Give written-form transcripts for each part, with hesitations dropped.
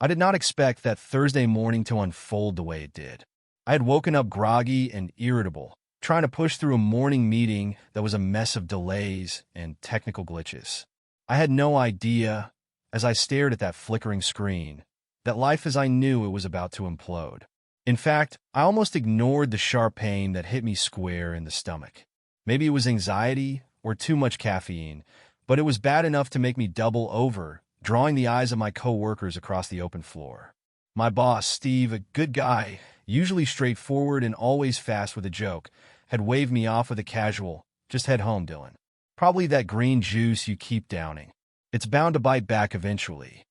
I did not expect that Thursday morning to unfold the way it did. I had woken up groggy and irritable, trying to push through a morning meeting that was a mess of delays and technical glitches. I had no idea, as I stared at that flickering screen, that life as I knew it was about to implode. In fact, I almost ignored the sharp pain that hit me square in the stomach. Maybe it was anxiety or too much caffeine, but it was bad enough to make me double over, drawing the eyes of my coworkers across the open floor. My boss, Steve, a good guy, usually straightforward and always fast with a joke, had waved me off with a casual, "Just head home, Dylan. Probably that green juice you keep downing. It's bound to bite back eventually."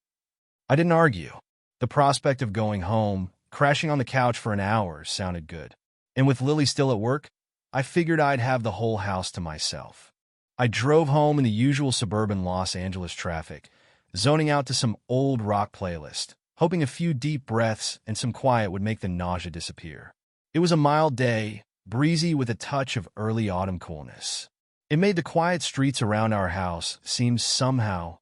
I didn't argue. The prospect of going home, crashing on the couch for an hour, sounded good. And with Lily still at work, I figured I'd have the whole house to myself. I drove home in the usual suburban Los Angeles traffic, zoning out to some old rock playlist, hoping a few deep breaths and some quiet would make the nausea disappear. It was a mild day, breezy with a touch of early autumn coolness. It made the quiet streets around our house seem somehow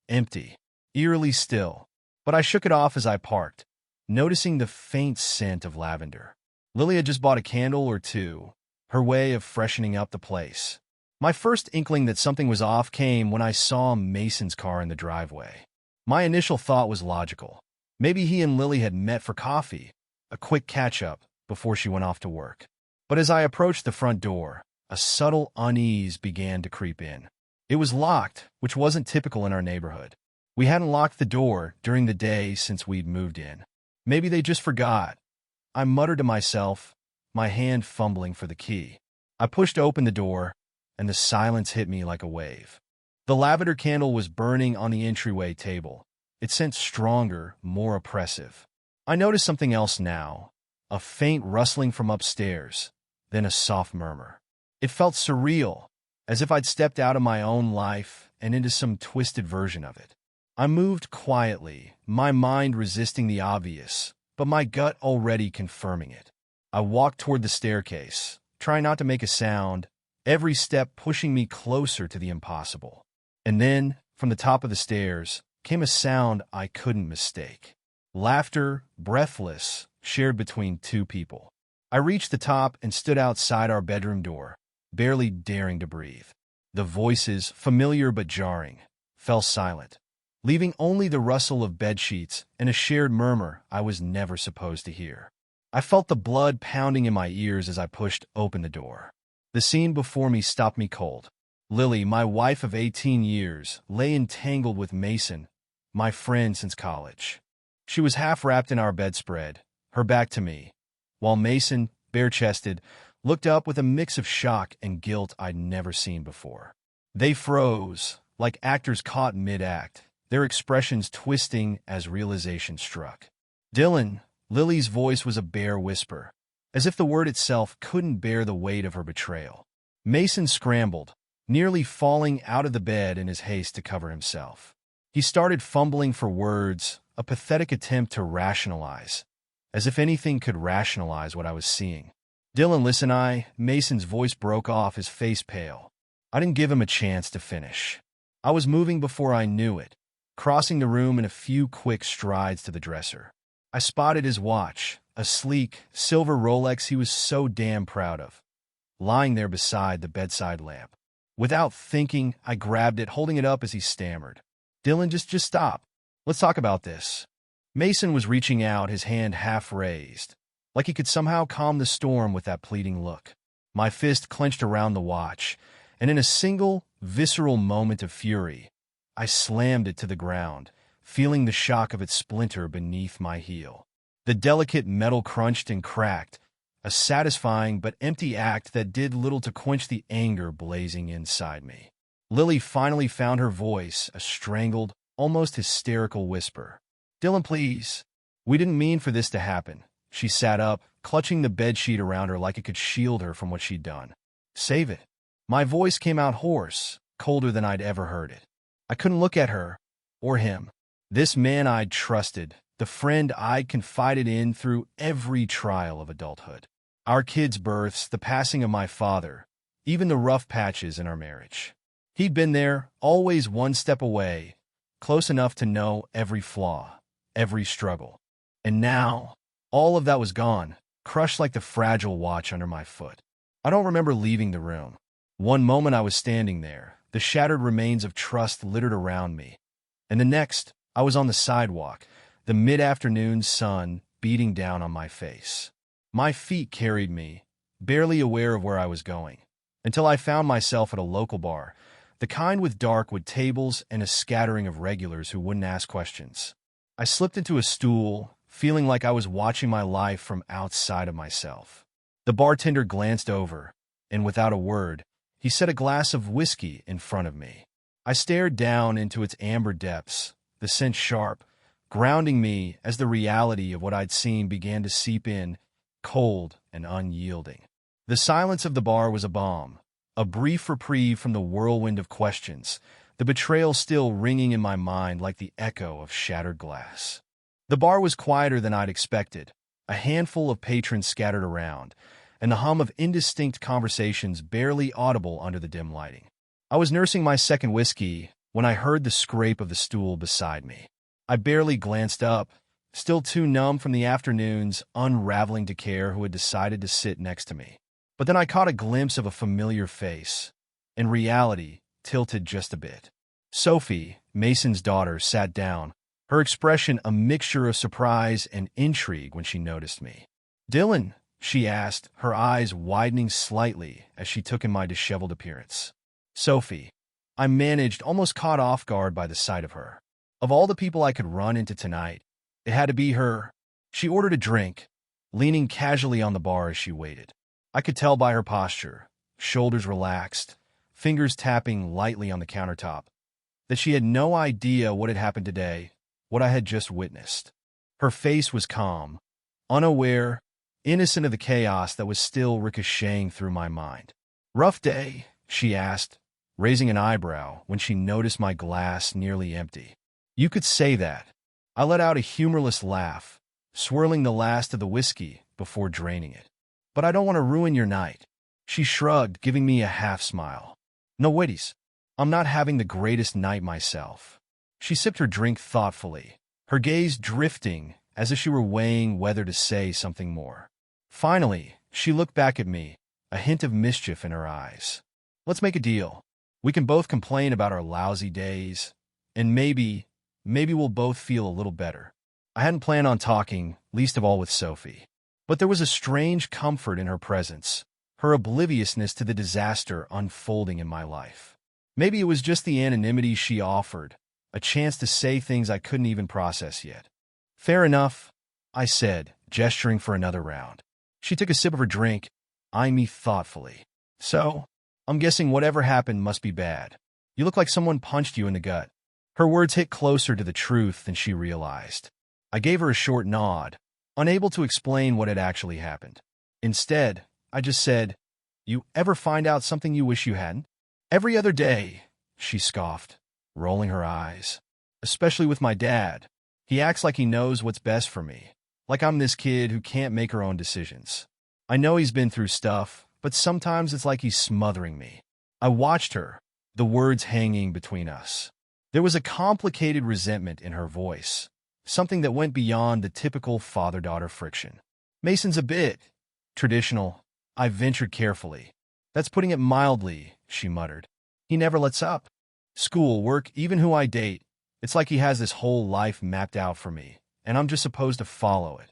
empty, eerily still. But I shook it off as I parked, noticing the faint scent of lavender. Lily had just bought a candle or two, her way of freshening up the place. My first inkling that something was off came when I saw Mason's car in the driveway. My initial thought was logical. Maybe he and Lily had met for coffee, a quick catch-up, before she went off to work. But as I approached the front door, a subtle unease began to creep in. It was locked, which wasn't typical in our neighborhood. We hadn't locked the door during the day since we'd moved in. Maybe they just forgot. I muttered to myself, my hand fumbling for the key. I pushed open the door, and the silence hit me like a wave. The lavender candle was burning on the entryway table, its scent stronger, more oppressive. I noticed something else now, a faint rustling from upstairs, then a soft murmur. It felt surreal, as if I'd stepped out of my own life and into some twisted version of it. I moved quietly, my mind resisting the obvious, but my gut already confirming it. I walked toward the staircase, trying not to make a sound, every step pushing me closer to the impossible. And then, from the top of the stairs, came a sound I couldn't mistake. Laughter, breathless, shared between two people. I reached the top and stood outside our bedroom door, barely daring to breathe. The voices, familiar but jarring, fell silent, leaving only the rustle of bedsheets and a shared murmur I was never supposed to hear. I felt the blood pounding in my ears as I pushed open the door. The scene before me stopped me cold. Lily, my wife of 18 years, lay entangled with Mason, my friend since college. She was half wrapped in our bedspread, her back to me, while Mason, bare-chested, looked up with a mix of shock and guilt I'd never seen before. They froze, like actors caught mid-act, their expressions twisting as realization struck. "Dylan," Lily's voice was a bare whisper, as if the word itself couldn't bear the weight of her betrayal. Mason scrambled, nearly falling out of the bed in his haste to cover himself. He started fumbling for words, a pathetic attempt to rationalize, as if anything could rationalize what I was seeing. "Dylan, listen, Mason's voice broke off, his face pale. I didn't give him a chance to finish. I was moving before I knew it, crossing the room in a few quick strides to the dresser. I spotted his watch, a sleek, silver Rolex he was so damn proud of, lying there beside the bedside lamp. Without thinking, I grabbed it, holding it up as he stammered. "Dylan, just stop. Let's talk about this." Mason was reaching out, his hand half raised, like he could somehow calm the storm with that pleading look. My fist clenched around the watch, and in a single, visceral moment of fury, I slammed it to the ground, feeling the shock of its splinter beneath my heel. The delicate metal crunched and cracked, a satisfying but empty act that did little to quench the anger blazing inside me. Lily finally found her voice, a strangled, almost hysterical whisper. "Dylan, please. We didn't mean for this to happen." She sat up, clutching the bedsheet around her like it could shield her from what she'd done. "Save it." My voice came out hoarse, colder than I'd ever heard it. I couldn't look at her, or him. This man I'd trusted, the friend I'd confided in through every trial of adulthood. Our kids' births, the passing of my father, even the rough patches in our marriage. He'd been there, always one step away, close enough to know every flaw, every struggle. And now, all of that was gone, crushed like the fragile watch under my foot. I don't remember leaving the room. One moment I was standing there, the shattered remains of trust littered around me. And the next, I was on the sidewalk, the mid-afternoon sun beating down on my face. My feet carried me, barely aware of where I was going, until I found myself at a local bar, the kind with dark wood tables and a scattering of regulars who wouldn't ask questions. I slipped into a stool, feeling like I was watching my life from outside of myself. The bartender glanced over, and without a word, he set a glass of whiskey in front of me. I stared down into its amber depths, the scent sharp, grounding me as the reality of what I'd seen began to seep in, cold and unyielding. The silence of the bar was a balm, a brief reprieve from the whirlwind of questions, the betrayal still ringing in my mind like the echo of shattered glass. The bar was quieter than I'd expected, a handful of patrons scattered around, and the hum of indistinct conversations barely audible under the dim lighting. I was nursing my second whiskey when I heard the scrape of the stool beside me. I barely glanced up, still too numb from the afternoon's unraveling to care who had decided to sit next to me. But then I caught a glimpse of a familiar face, and reality tilted just a bit. Sophie, Mason's daughter, sat down, her expression a mixture of surprise and intrigue when she noticed me. "Dylan," she asked, her eyes widening slightly as she took in my disheveled appearance. Sophie. I managed, almost caught off guard by the sight of her. Of all the people I could run into tonight, it had to be her. She ordered a drink, leaning casually on the bar as she waited. I could tell by her posture, shoulders relaxed, fingers tapping lightly on the countertop, that she had no idea what had happened today, what I had just witnessed. Her face was calm, unaware, innocent of the chaos that was still ricocheting through my mind. "Rough day?" she asked, raising an eyebrow when she noticed my glass nearly empty. "You could say that." I let out a humorless laugh, swirling the last of the whiskey before draining it. "But I don't want to ruin your night." She shrugged, giving me a half-smile. "No waities. I'm not having the greatest night myself." She sipped her drink thoughtfully, her gaze drifting as if she were weighing whether to say something more. Finally, she looked back at me, a hint of mischief in her eyes. "Let's make a deal. We can both complain about our lousy days, and maybe we'll both feel a little better." I hadn't planned on talking, least of all with Sophie. But there was a strange comfort in her presence, her obliviousness to the disaster unfolding in my life. Maybe it was just the anonymity she offered, a chance to say things I couldn't even process yet. "Fair enough," I said, gesturing for another round. She took a sip of her drink, eyeing me thoughtfully. "So, I'm guessing whatever happened must be bad. You look like someone punched you in the gut." Her words hit closer to the truth than she realized. I gave her a short nod, unable to explain what had actually happened. Instead, I just said, "You ever find out something you wish you hadn't?" "Every other day," she scoffed, rolling her eyes. "Especially with my dad. He acts like he knows what's best for me, like I'm this kid who can't make her own decisions. I know he's been through stuff, but sometimes it's like he's smothering me." I watched her, the words hanging between us. There was a complicated resentment in her voice, something that went beyond the typical father-daughter friction. "Mason's a bit traditional," I ventured carefully. "That's putting it mildly," she muttered. "He never lets up. School, work, even who I date. It's like he has this whole life mapped out for me, and I'm just supposed to follow it."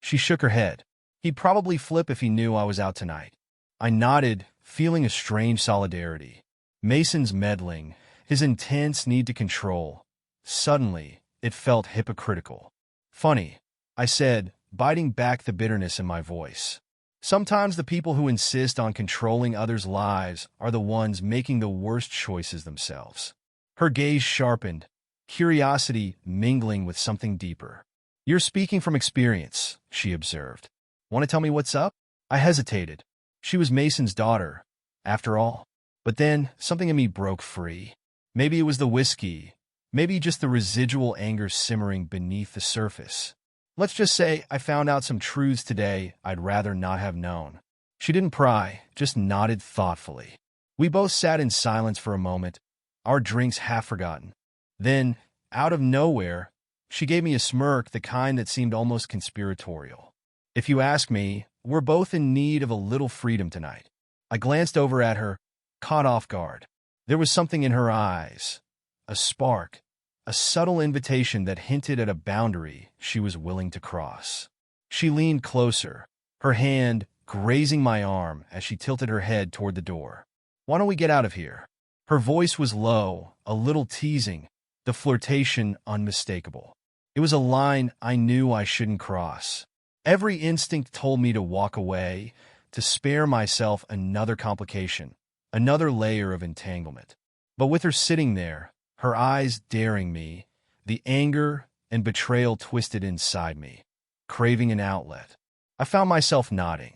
She shook her head. "He'd probably flip if he knew I was out tonight." I nodded, feeling a strange solidarity. Mason's meddling, his intense need to control. Suddenly, it felt hypocritical. "Funny," I said, biting back the bitterness in my voice. "Sometimes the people who insist on controlling others' lives are the ones making the worst choices themselves." Her gaze sharpened, curiosity mingling with something deeper. "You're speaking from experience," she observed. "Want to tell me what's up?" I hesitated. She was Mason's daughter, after all. But then, something in me broke free. Maybe it was the whiskey, maybe just the residual anger simmering beneath the surface. Let's just say I found out some truths today I'd rather not have known. She didn't pry, just nodded thoughtfully. We both sat in silence for a moment, our drinks half forgotten. Then, out of nowhere, She gave me a smirk, the kind that seemed almost conspiratorial. "If you ask me, we're both in need of a little freedom tonight." I glanced over at her, caught off guard. There was something in her eyes, a spark, a subtle invitation that hinted at a boundary she was willing to cross. She leaned closer, her hand grazing my arm as she tilted her head toward the door. "Why don't we get out of here?" Her voice was low, a little teasing, the flirtation unmistakable. It was a line I knew I shouldn't cross. Every instinct told me to walk away, to spare myself another complication, another layer of entanglement. But with her sitting there, her eyes daring me, the anger and betrayal twisted inside me, craving an outlet. I found myself nodding.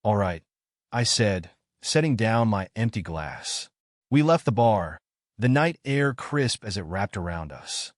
"All right," I said, setting down my empty glass. We left the bar, the night air crisp as it wrapped around us.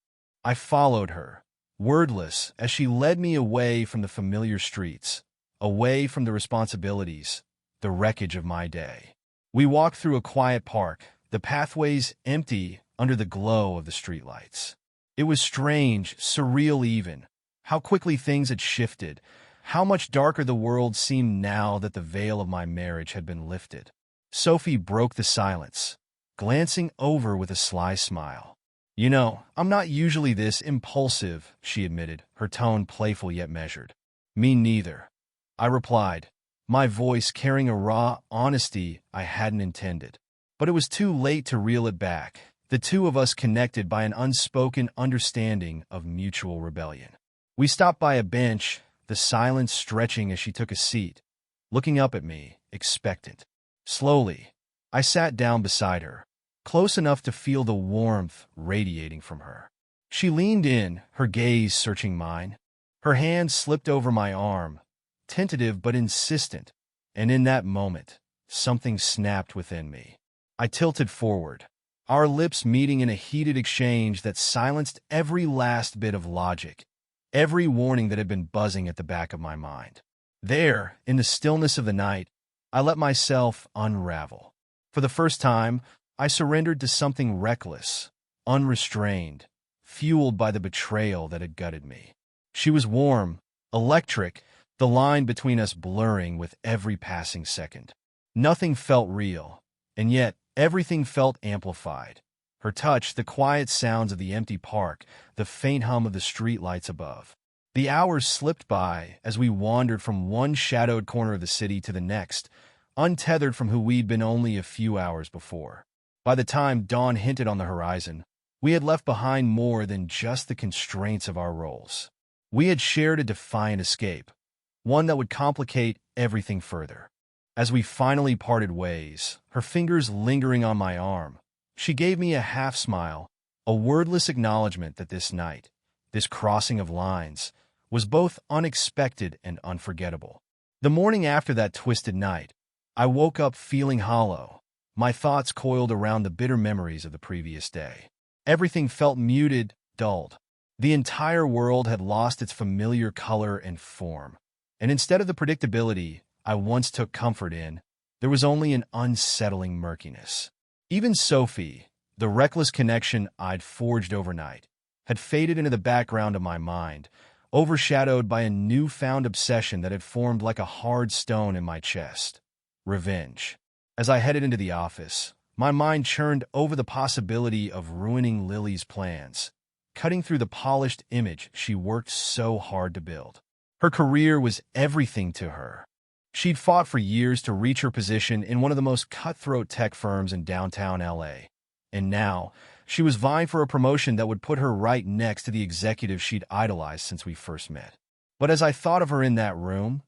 I followed her, wordless, as she led me away from the familiar streets, away from the responsibilities, the wreckage of my day. We walked through a quiet park, the pathways empty under the glow of the streetlights. It was strange, surreal even, how quickly things had shifted, how much darker the world seemed now that the veil of my marriage had been lifted. Sophie broke the silence, glancing over with a sly smile. "You know, I'm not usually this impulsive," she admitted, her tone playful yet measured. "Me neither," I replied, my voice carrying a raw honesty I hadn't intended. But it was too late to reel it back, the two of us connected by an unspoken understanding of mutual rebellion. We stopped by a bench, the silence stretching as she took a seat, looking up at me, expectant. Slowly, I sat down beside her, close enough to feel the warmth radiating from her. She leaned in, her gaze searching mine. Her hand slipped over my arm, tentative but insistent, and in that moment, something snapped within me. I tilted forward, our lips meeting in a heated exchange that silenced every last bit of logic, every warning that had been buzzing at the back of my mind. There, in the stillness of the night, I let myself unravel. For the first time, I surrendered to something reckless, unrestrained, fueled by the betrayal that had gutted me. She was warm, electric, the line between us blurring with every passing second. Nothing felt real, and yet everything felt amplified. Her touch, the quiet sounds of the empty park, the faint hum of the streetlights above. The hours slipped by as we wandered from one shadowed corner of the city to the next, untethered from who we'd been only a few hours before. By the time dawn hinted on the horizon, we had left behind more than just the constraints of our roles. We had shared a defiant escape, one that would complicate everything further. As we finally parted ways, her fingers lingering on my arm, she gave me a half smile, a wordless acknowledgement that this night, this crossing of lines, was both unexpected and unforgettable. The morning after that twisted night, I woke up feeling hollow, my thoughts coiled around the bitter memories of the previous day. Everything felt muted, dulled. The entire world had lost its familiar color and form, and instead of the predictability I once took comfort in, there was only an unsettling murkiness. Even Sophie, the reckless connection I'd forged overnight, had faded into the background of my mind, overshadowed by a newfound obsession that had formed like a hard stone in my chest. Revenge. As I headed into the office, my mind churned over the possibility of ruining Lily's plans, cutting through the polished image she worked so hard to build. Her career was everything to her. She'd fought for years to reach her position in one of the most cutthroat tech firms in downtown LA. And now, she was vying for a promotion that would put her right next to the executive she'd idolized since we first met. But as I thought of her in that room,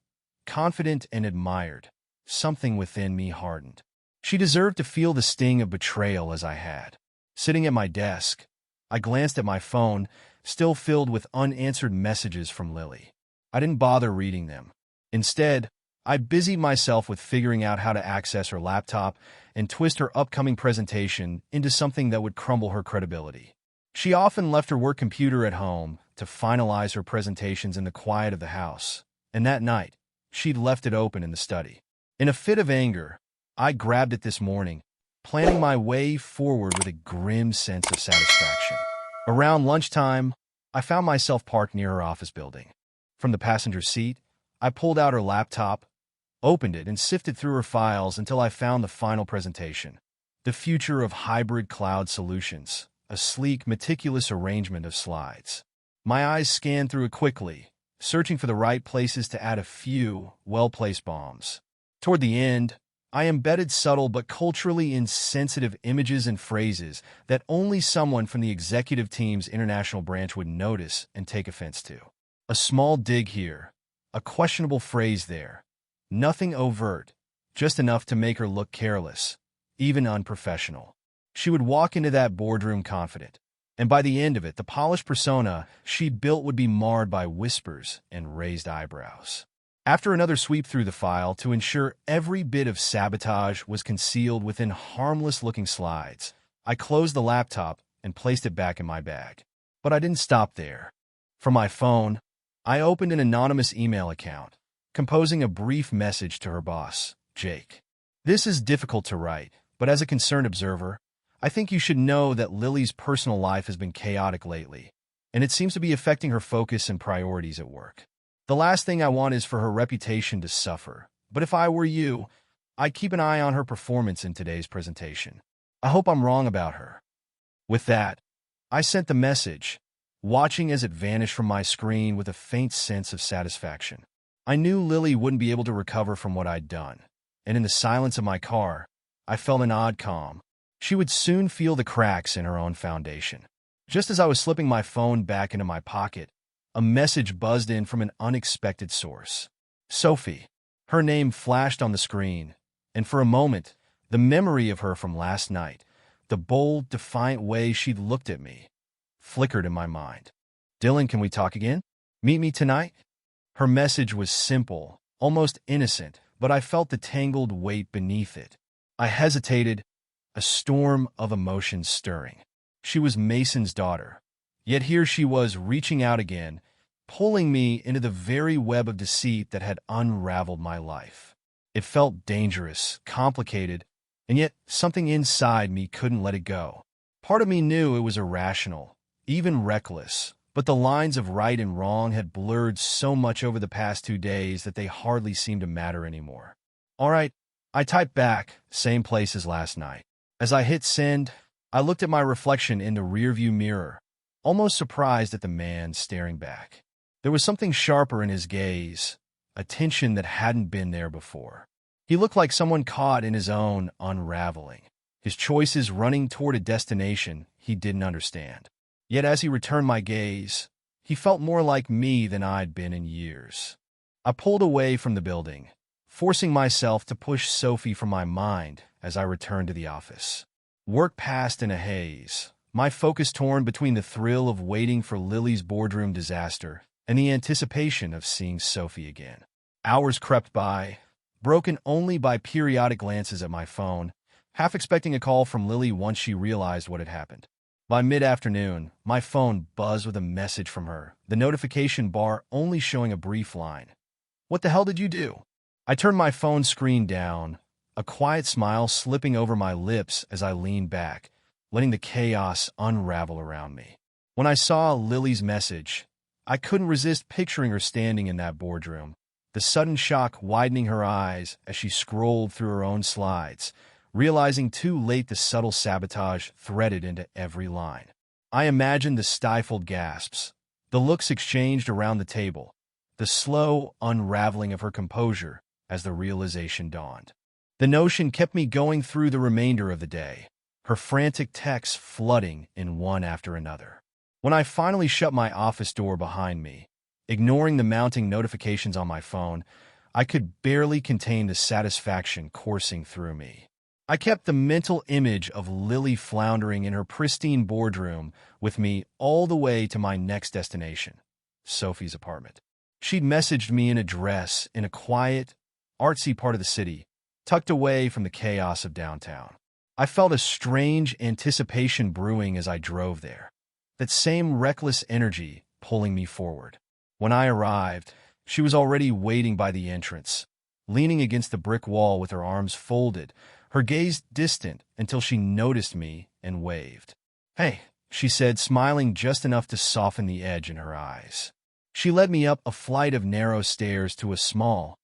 confident and admired, something within me hardened. She deserved to feel the sting of betrayal as I had. Sitting at my desk, I glanced at my phone, still filled with unanswered messages from Lily. I didn't bother reading them. Instead, I busied myself with figuring out how to access her laptop and twist her upcoming presentation into something that would crumble her credibility. She often left her work computer at home to finalize her presentations in the quiet of the house, and that night, she'd left it open in the study. In a fit of anger, I grabbed it this morning, planning my way forward with a grim sense of satisfaction. Around lunchtime, I found myself parked near her office building. From the passenger seat, I pulled out her laptop, opened it, and sifted through her files until I found the final presentation. The future of hybrid cloud solutions, a sleek, meticulous arrangement of slides. My eyes scanned through it quickly, searching for the right places to add a few well-placed bombs. Toward the end, I embedded subtle but culturally insensitive images and phrases that only someone from the executive team's international branch would notice and take offense to. A small dig here, a questionable phrase there. Nothing overt, just enough to make her look careless, even unprofessional. She would walk into that boardroom confident, and by the end of it, the polished persona she'd built would be marred by whispers and raised eyebrows. After another sweep through the file to ensure every bit of sabotage was concealed within harmless-looking slides, I closed the laptop and placed it back in my bag. But I didn't stop there. From my phone, I opened an anonymous email account, composing a brief message to her boss, Jake. This is difficult to write, but as a concerned observer, I think you should know that Lily's personal life has been chaotic lately, and it seems to be affecting her focus and priorities at work. The last thing I want is for her reputation to suffer, but if I were you, I'd keep an eye on her performance in today's presentation. I hope I'm wrong about her. With that, I sent the message, watching as it vanished from my screen with a faint sense of satisfaction. I knew Lily wouldn't be able to recover from what I'd done, and in the silence of my car, I felt an odd calm. She would soon feel the cracks in her own foundation. Just as I was slipping my phone back into my pocket, a message buzzed in from an unexpected source. Sophie. Her name flashed on the screen, and for a moment, the memory of her from last night, the bold, defiant way she'd looked at me, flickered in my mind. Dylan, can we talk again? Meet me tonight? Her message was simple, almost innocent, but I felt the tangled weight beneath it. I hesitated, a storm of emotions stirring. She was Mason's daughter. Yet here she was reaching out again, pulling me into the very web of deceit that had unraveled my life. It felt dangerous, complicated, and yet something inside me couldn't let it go. Part of me knew it was irrational, even reckless, but the lines of right and wrong had blurred so much over the past 2 days that they hardly seemed to matter anymore. All right, I typed back, same place as last night. As I hit send, I looked at my reflection in the rearview mirror, almost surprised at the man staring back. There was something sharper in his gaze, a tension that hadn't been there before. He looked like someone caught in his own unraveling, his choices running toward a destination he didn't understand. Yet as he returned my gaze, he felt more like me than I'd been in years. I pulled away from the building, forcing myself to push Sophie from my mind as I returned to the office. Work passed in a haze, my focus torn between the thrill of waiting for Lily's boardroom disaster and the anticipation of seeing Sophie again. Hours crept by, broken only by periodic glances at my phone, half expecting a call from Lily once she realized what had happened. By mid-afternoon, my phone buzzed with a message from her, the notification bar only showing a brief line. "What the hell did you do?" I turned my phone screen down, a quiet smile slipping over my lips as I leaned back, letting the chaos unravel around me. When I saw Lily's message, I couldn't resist picturing her standing in that boardroom, the sudden shock widening her eyes as she scrolled through her own slides, realizing too late the subtle sabotage threaded into every line. I imagined the stifled gasps, the looks exchanged around the table, the slow unraveling of her composure as the realization dawned. The notion kept me going through the remainder of the day, her frantic texts flooding in one after another. When I finally shut my office door behind me, ignoring the mounting notifications on my phone, I could barely contain the satisfaction coursing through me. I kept the mental image of Lily floundering in her pristine boardroom with me all the way to my next destination, Sophie's apartment. She'd messaged me in a dress in a quiet, artsy part of the city, tucked away from the chaos of downtown. I felt a strange anticipation brewing as I drove there, that same reckless energy pulling me forward. When I arrived, she was already waiting by the entrance, leaning against the brick wall with her arms folded, her gaze distant until she noticed me and waved. "Hey," she said, smiling just enough to soften the edge in her eyes. She led me up a flight of narrow stairs to a small,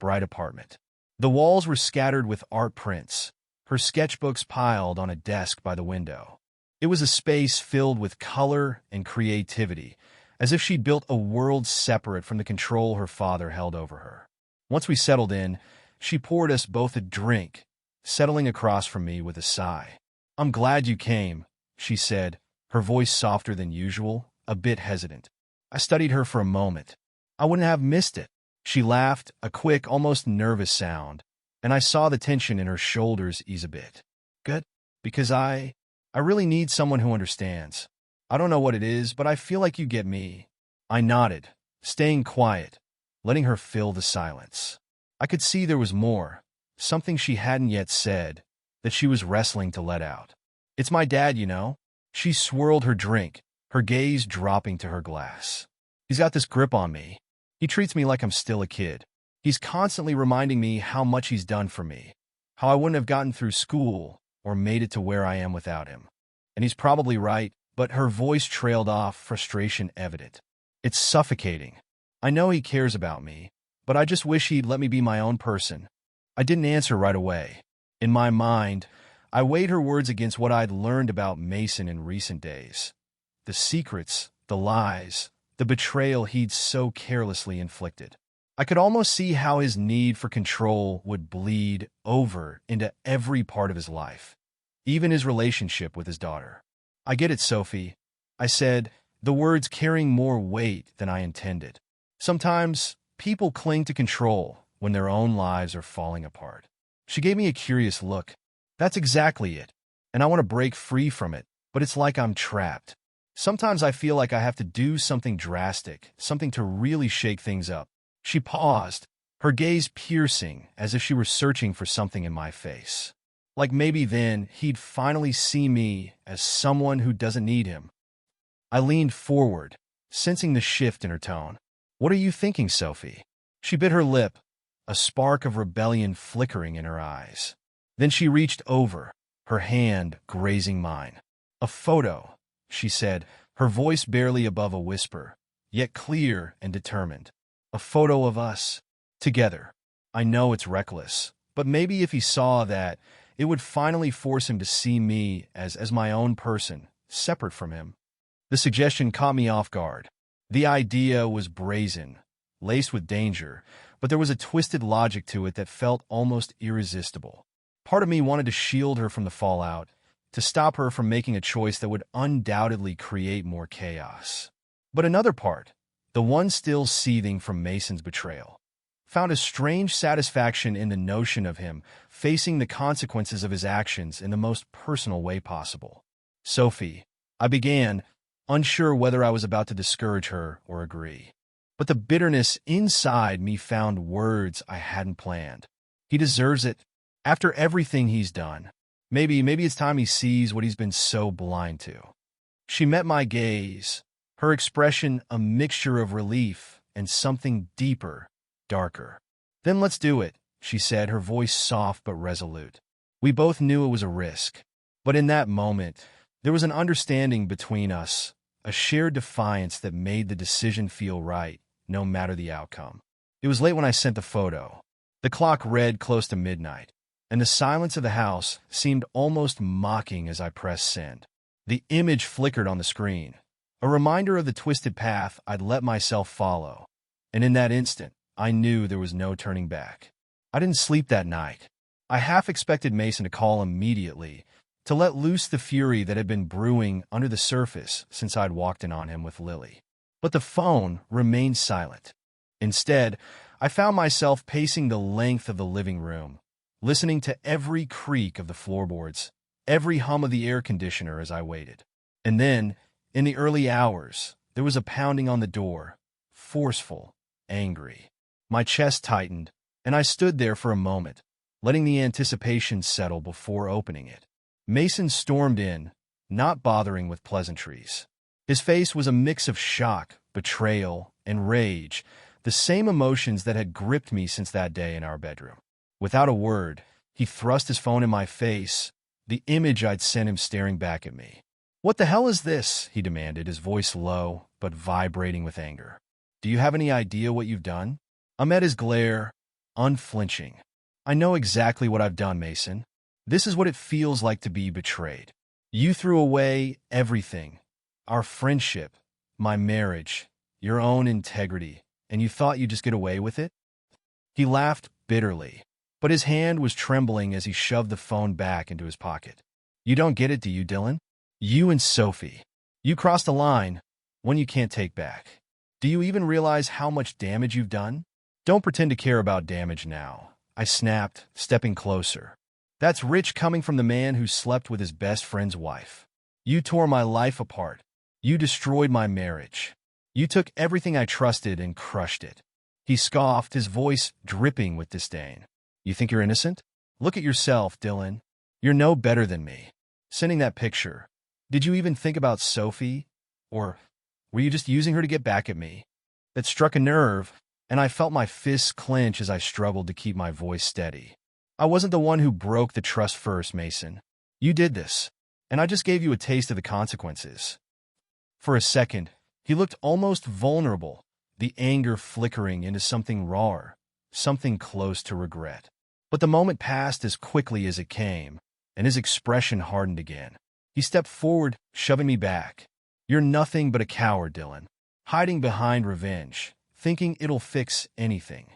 bright apartment. The walls were scattered with art prints, her sketchbooks piled on a desk by the window. It was a space filled with color and creativity, as if she'd built a world separate from the control her father held over her. Once we settled in, she poured us both a drink, settling across from me with a sigh. "I'm glad you came," she said, her voice softer than usual, a bit hesitant. I studied her for a moment. I wouldn't have missed it. She laughed, a quick, almost nervous sound, and I saw the tension in her shoulders ease a bit. "Good, because I really need someone who understands. I don't know what it is, but I feel like you get me." I nodded, staying quiet, letting her fill the silence. I could see there was more, something she hadn't yet said, that she was wrestling to let out. "It's my dad, you know." She swirled her drink, her gaze dropping to her glass. "He's got this grip on me. He treats me like I'm still a kid. He's constantly reminding me how much he's done for me, how I wouldn't have gotten through school or made it to where I am without him. And he's probably right," but her voice trailed off, frustration evident. "It's suffocating. I know he cares about me, but I just wish he'd let me be my own person." I didn't answer right away. In my mind, I weighed her words against what I'd learned about Mason in recent days. The secrets, the lies, the betrayal he'd so carelessly inflicted. I could almost see how his need for control would bleed over into every part of his life, even his relationship with his daughter. "I get it, Sophie," I said, the words carrying more weight than I intended. "Sometimes people cling to control when their own lives are falling apart." She gave me a curious look. "That's exactly it, and I want to break free from it, but it's like I'm trapped. Sometimes I feel like I have to do something drastic, something to really shake things up." She paused, her gaze piercing as if she were searching for something in my face. Like maybe then he'd finally see me as someone who doesn't need him. I leaned forward, sensing the shift in her tone. "What are you thinking, Sophie?" She bit her lip, a spark of rebellion flickering in her eyes. Then she reached over, her hand grazing mine. "A photo," she said, her voice barely above a whisper, yet clear and determined. "A photo of us, together. I know it's reckless, but maybe if he saw that, it would finally force him to see me as my own person, separate from him." The suggestion caught me off guard. The idea was brazen, laced with danger, but there was a twisted logic to it that felt almost irresistible. Part of me wanted to shield her from the fallout, to stop her from making a choice that would undoubtedly create more chaos. But another part, the one still seething from Mason's betrayal, found a strange satisfaction in the notion of him facing the consequences of his actions in the most personal way possible. "Sophie," I began, unsure whether I was about to discourage her or agree. But the bitterness inside me found words I hadn't planned. "He deserves it. After everything he's done. Maybe it's time he sees what he's been so blind to." She met my gaze, her expression a mixture of relief and something deeper, darker. "Then let's do it," she said, her voice soft but resolute. We both knew it was a risk, but in that moment, there was an understanding between us, a shared defiance that made the decision feel right, no matter the outcome. It was late when I sent the photo. The clock read close to midnight, and the silence of the house seemed almost mocking as I pressed send. The image flickered on the screen, a reminder of the twisted path I'd let myself follow, and in that instant, I knew there was no turning back. I didn't sleep that night. I half expected Mason to call immediately, to let loose the fury that had been brewing under the surface since I'd walked in on him with Lily. But the phone remained silent. Instead, I found myself pacing the length of the living room, listening to every creak of the floorboards, every hum of the air conditioner as I waited. And then, in the early hours, there was a pounding on the door, forceful, angry. My chest tightened, and I stood there for a moment, letting the anticipation settle before opening it. Mason stormed in, not bothering with pleasantries. His face was a mix of shock, betrayal, and rage, the same emotions that had gripped me since that day in our bedroom. Without a word, he thrust his phone in my face, the image I'd sent him staring back at me. "What the hell is this?" he demanded, his voice low but vibrating with anger. "Do you have any idea what you've done?" I met his glare, unflinching. "I know exactly what I've done, Mason. This is what it feels like to be betrayed. You threw away everything. Our friendship, my marriage, your own integrity, and you thought you'd just get away with it?" He laughed bitterly, but his hand was trembling as he shoved the phone back into his pocket. "You don't get it, do you, Dylan? You and Sophie. You crossed a line, one you can't take back. Do you even realize how much damage you've done?" "Don't pretend to care about damage now," I snapped, stepping closer. "That's rich coming from the man who slept with his best friend's wife. You tore my life apart. You destroyed my marriage. You took everything I trusted and crushed it." He scoffed, his voice dripping with disdain. "You think you're innocent? Look at yourself, Dylan. You're no better than me. Sending that picture. Did you even think about Sophie? Or were you just using her to get back at me?" That struck a nerve, and I felt my fists clench as I struggled to keep my voice steady. "I wasn't the one who broke the trust first, Mason. You did this, and I just gave you a taste of the consequences." For a second, he looked almost vulnerable, the anger flickering into something rawer, something close to regret. But the moment passed as quickly as it came, and his expression hardened again. He stepped forward, shoving me back. "You're nothing but a coward, Dylan, hiding behind revenge, thinking it'll fix anything."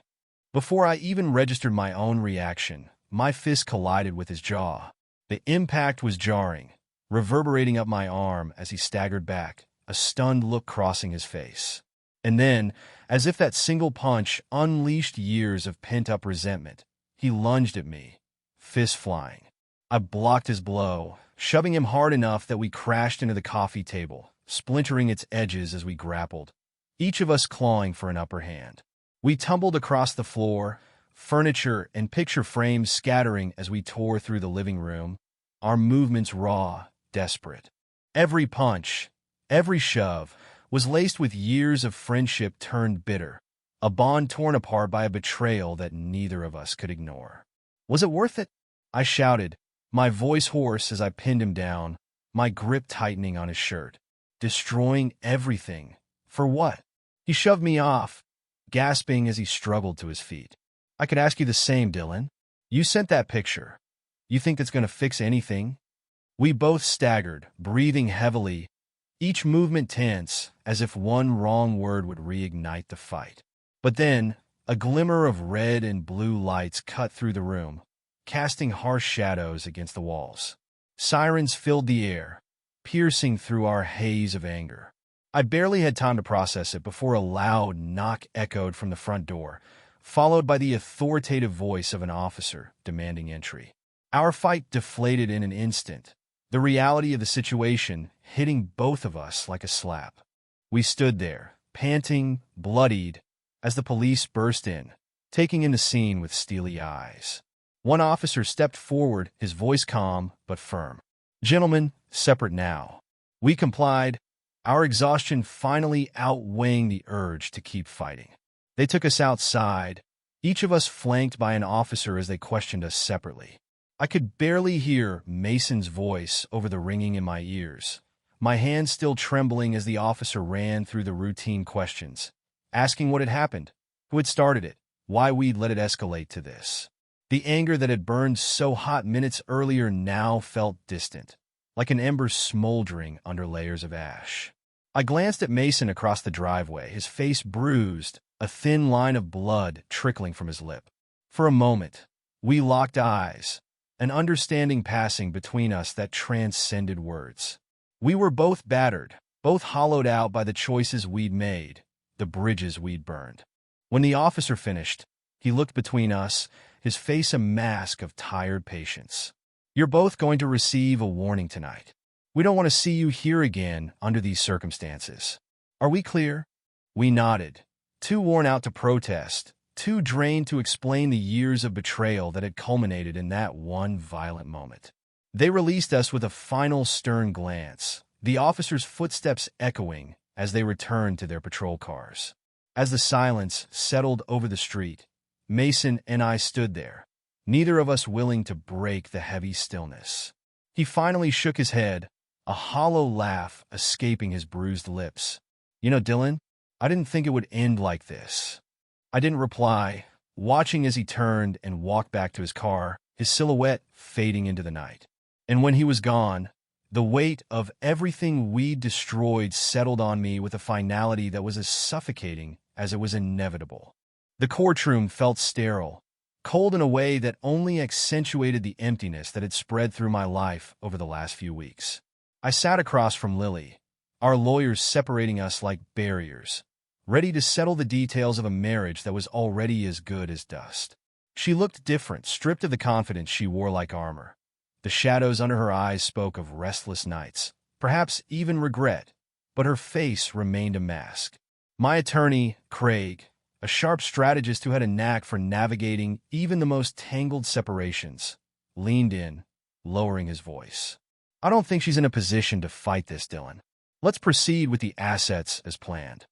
Before I even registered my own reaction, my fist collided with his jaw. The impact was jarring, reverberating up my arm as he staggered back, a stunned look crossing his face. And then, as if that single punch unleashed years of pent-up resentment, he lunged at me, fist flying. I blocked his blow, shoving him hard enough that we crashed into the coffee table, splintering its edges as we grappled, each of us clawing for an upper hand. We tumbled across the floor, furniture and picture frames scattering as we tore through the living room, our movements raw, desperate. Every punch, every shove, was laced with years of friendship turned bitter, a bond torn apart by a betrayal that neither of us could ignore. "Was it worth it?" I shouted, my voice hoarse as I pinned him down, my grip tightening on his shirt. "Destroying everything. For what?" He shoved me off, gasping as he struggled to his feet. "I could ask you the same, Dylan. You sent that picture. You think that's going to fix anything?" We both staggered, breathing heavily, each movement tense, as if one wrong word would reignite the fight. But then, a glimmer of red and blue lights cut through the room, casting harsh shadows against the walls. Sirens filled the air, piercing through our haze of anger. I barely had time to process it before a loud knock echoed from the front door, followed by the authoritative voice of an officer demanding entry. Our fight deflated in an instant, the reality of the situation hitting both of us like a slap. We stood there, panting, bloodied, as the police burst in, taking in the scene with steely eyes. One officer stepped forward, his voice calm but firm. "Gentlemen, separate now." We complied, our exhaustion finally outweighing the urge to keep fighting. They took us outside, each of us flanked by an officer as they questioned us separately. I could barely hear Mason's voice over the ringing in my ears, my hands still trembling as the officer ran through the routine questions, asking what had happened, who had started it, why we'd let it escalate to this. The anger that had burned so hot minutes earlier now felt distant, like an ember smoldering under layers of ash. I glanced at Mason across the driveway, his face bruised, a thin line of blood trickling from his lip. For a moment, we locked eyes, an understanding passing between us that transcended words. We were both battered, both hollowed out by the choices we'd made, the bridges we'd burned. When the officer finished, he looked between us, his face a mask of tired patience. "You're both going to receive a warning tonight. We don't want to see you here again under these circumstances. Are we clear?" We nodded, too worn out to protest, too drained to explain the years of betrayal that had culminated in that one violent moment. They released us with a final stern glance, the officers' footsteps echoing as they returned to their patrol cars. As the silence settled over the street, Mason and I stood there, neither of us willing to break the heavy stillness. He finally shook his head, a hollow laugh escaping his bruised lips. You know, Dylan, I didn't think it would end like this. I didn't reply, watching as he turned and walked back to his car, his silhouette fading into the night. And when he was gone, the weight of everything we'd destroyed settled on me with a finality that was as suffocating as it was inevitable. The courtroom felt sterile, cold in a way that only accentuated the emptiness that had spread through my life over the last few weeks. I sat across from Lily, our lawyers separating us like barriers, ready to settle the details of a marriage that was already as good as dust. She looked different, stripped of the confidence she wore like armor. The shadows under her eyes spoke of restless nights, perhaps even regret, but her face remained a mask. My attorney, Craig, a sharp strategist who had a knack for navigating even the most tangled separations, leaned in, lowering his voice. I don't think she's in a position to fight this, Dylan. Let's proceed with the assets as planned.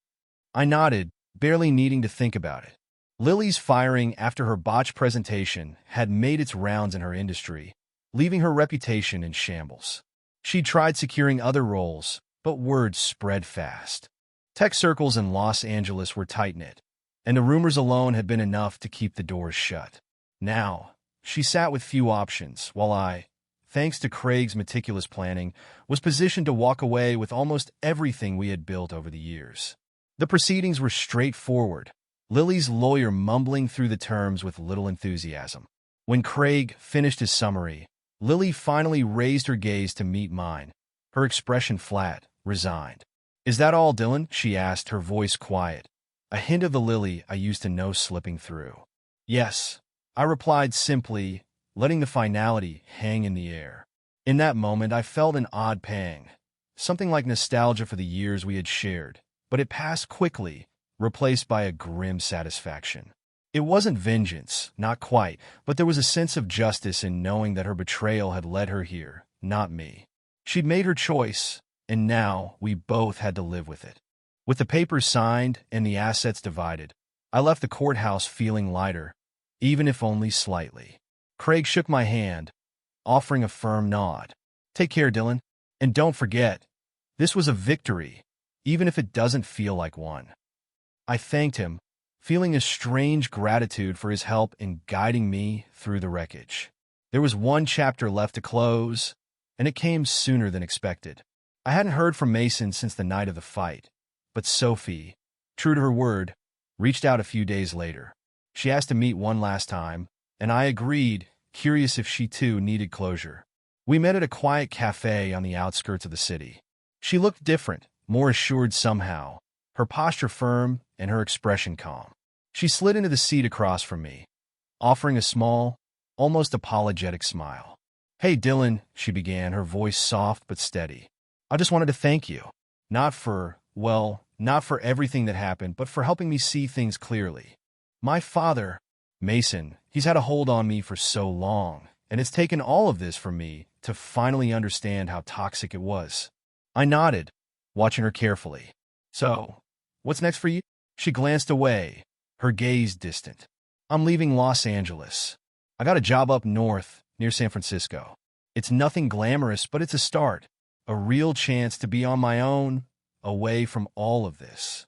I nodded, barely needing to think about it. Lily's firing after her botched presentation had made its rounds in her industry, leaving her reputation in shambles. She tried securing other roles, but word spread fast. Tech circles in Los Angeles were tight-knit, and the rumors alone had been enough to keep the doors shut. Now, she sat with few options, while I, thanks to Craig's meticulous planning, was positioned to walk away with almost everything we had built over the years. The proceedings were straightforward, Lily's lawyer mumbling through the terms with little enthusiasm. When Craig finished his summary, Lily finally raised her gaze to meet mine, her expression flat, resigned. "Is that all, Dylan?" she asked, her voice quiet, a hint of the Lily I used to know slipping through. "Yes," I replied simply, letting the finality hang in the air. In that moment, I felt an odd pang, something like nostalgia for the years we had shared, but it passed quickly, replaced by a grim satisfaction. It wasn't vengeance, not quite, but there was a sense of justice in knowing that her betrayal had led her here, not me. She'd made her choice, and now we both had to live with it. With the papers signed and the assets divided, I left the courthouse feeling lighter, even if only slightly. Craig shook my hand, offering a firm nod. "Take care, Dylan. And don't forget, this was a victory, even if it doesn't feel like one." I thanked him, feeling a strange gratitude for his help in guiding me through the wreckage. There was one chapter left to close, and it came sooner than expected. I hadn't heard from Mason since the night of the fight, but Sophie, true to her word, reached out a few days later. She asked to meet one last time, and I agreed, curious if she too needed closure. We met at a quiet cafe on the outskirts of the city. She looked different, more assured somehow, her posture firm and her expression calm. She slid into the seat across from me, offering a small, almost apologetic smile. "Hey, Dylan," she began, her voice soft but steady. "I just wanted to thank you. Not for everything that happened, but for helping me see things clearly. My father, Mason, he's had a hold on me for so long, and it's taken all of this from me to finally understand how toxic it was." I nodded, watching her carefully. "So, what's next for you?" She glanced away, her gaze distant. "I'm leaving Los Angeles. I got a job up north, near San Francisco. It's nothing glamorous, but it's a start, a real chance to be on my own, away from all of this."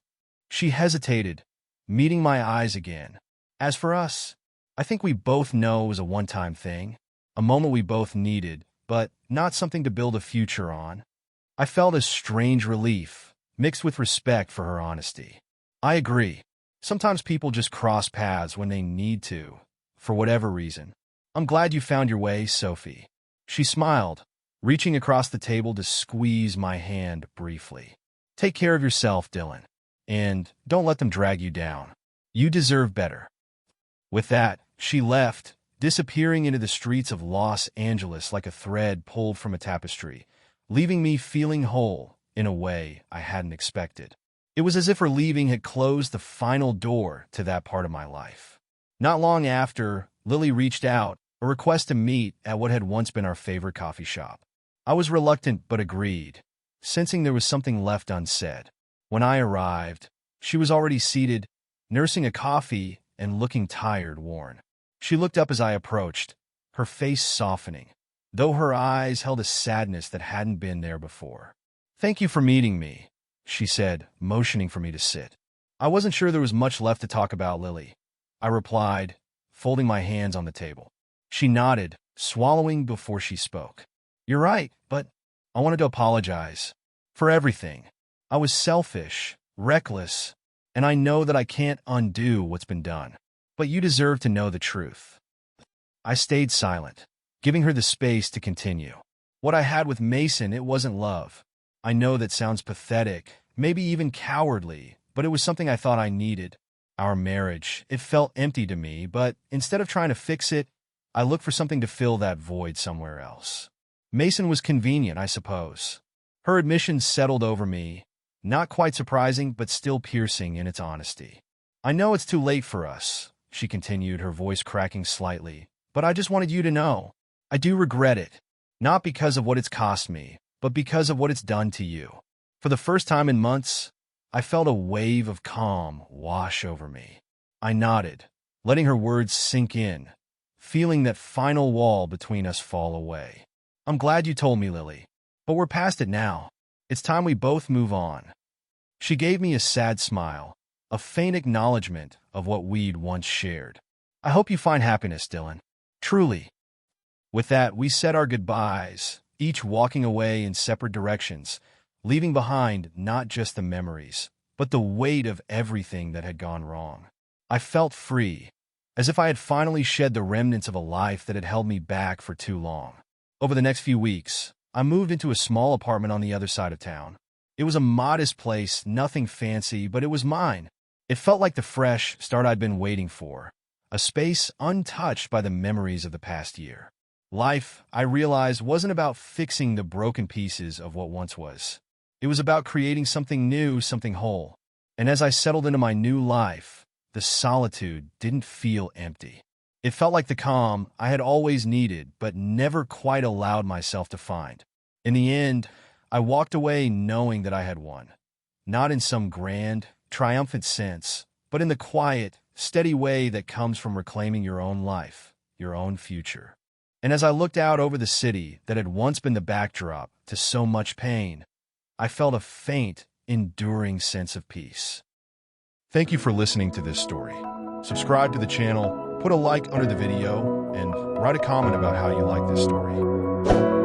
She hesitated, meeting my eyes again. "As for us, I think we both know it was a one-time thing, a moment we both needed, but not something to build a future on." I felt a strange relief, mixed with respect for her honesty. "I agree. Sometimes people just cross paths when they need to, for whatever reason. I'm glad you found your way, Sophie." She smiled, reaching across the table to squeeze my hand briefly. "Take care of yourself, Dylan, and don't let them drag you down. You deserve better." With that, she left, disappearing into the streets of Los Angeles like a thread pulled from a tapestry, leaving me feeling whole in a way I hadn't expected. It was as if her leaving had closed the final door to that part of my life. Not long after, Lily reached out, a request to meet at what had once been our favorite coffee shop. I was reluctant but agreed, sensing there was something left unsaid. When I arrived, she was already seated, nursing a coffee and looking tired, worn. She looked up as I approached, her face softening. though her eyes held a sadness that hadn't been there before. "Thank you for meeting me," she said, motioning for me to sit. "I wasn't sure there was much left to talk about, Lily," I replied, folding my hands on the table. She nodded, swallowing before she spoke. "You're right, but I wanted to apologize for everything. I was selfish, reckless, and I know that I can't undo what's been done. But you deserve to know the truth." I stayed silent, giving her the space to continue. "What I had with Mason, it wasn't love. I know that sounds pathetic, maybe even cowardly, but it was something I thought I needed. Our marriage, it felt empty to me, but instead of trying to fix it, I looked for something to fill that void somewhere else. Mason was convenient, I suppose." Her admission settled over me, not quite surprising, but still piercing in its honesty. "I know it's too late for us," she continued, her voice cracking slightly, "but I just wanted you to know. I do regret it, not because of what it's cost me, but because of what it's done to you." For the first time in months, I felt a wave of calm wash over me. I nodded, letting her words sink in, feeling that final wall between us fall away. "I'm glad you told me, Lily, but we're past it now. It's time we both move on." She gave me a sad smile, a faint acknowledgement of what we'd once shared. "I hope you find happiness, Dylan. Truly." With that, we said our goodbyes, each walking away in separate directions, leaving behind not just the memories, but the weight of everything that had gone wrong. I felt free, as if I had finally shed the remnants of a life that had held me back for too long. Over the next few weeks, I moved into a small apartment on the other side of town. It was a modest place, nothing fancy, but it was mine. It felt like the fresh start I'd been waiting for, a space untouched by the memories of the past year. Life, I realized, wasn't about fixing the broken pieces of what once was. It was about creating something new, something whole. And as I settled into my new life, the solitude didn't feel empty. It felt like the calm I had always needed, but never quite allowed myself to find. In the end, I walked away knowing that I had won. Not in some grand, triumphant sense, but in the quiet, steady way that comes from reclaiming your own life, your own future. And as I looked out over the city that had once been the backdrop to so much pain, I felt a faint, enduring sense of peace. Thank you for listening to this story. Subscribe to the channel, put a like under the video, and write a comment about how you like this story.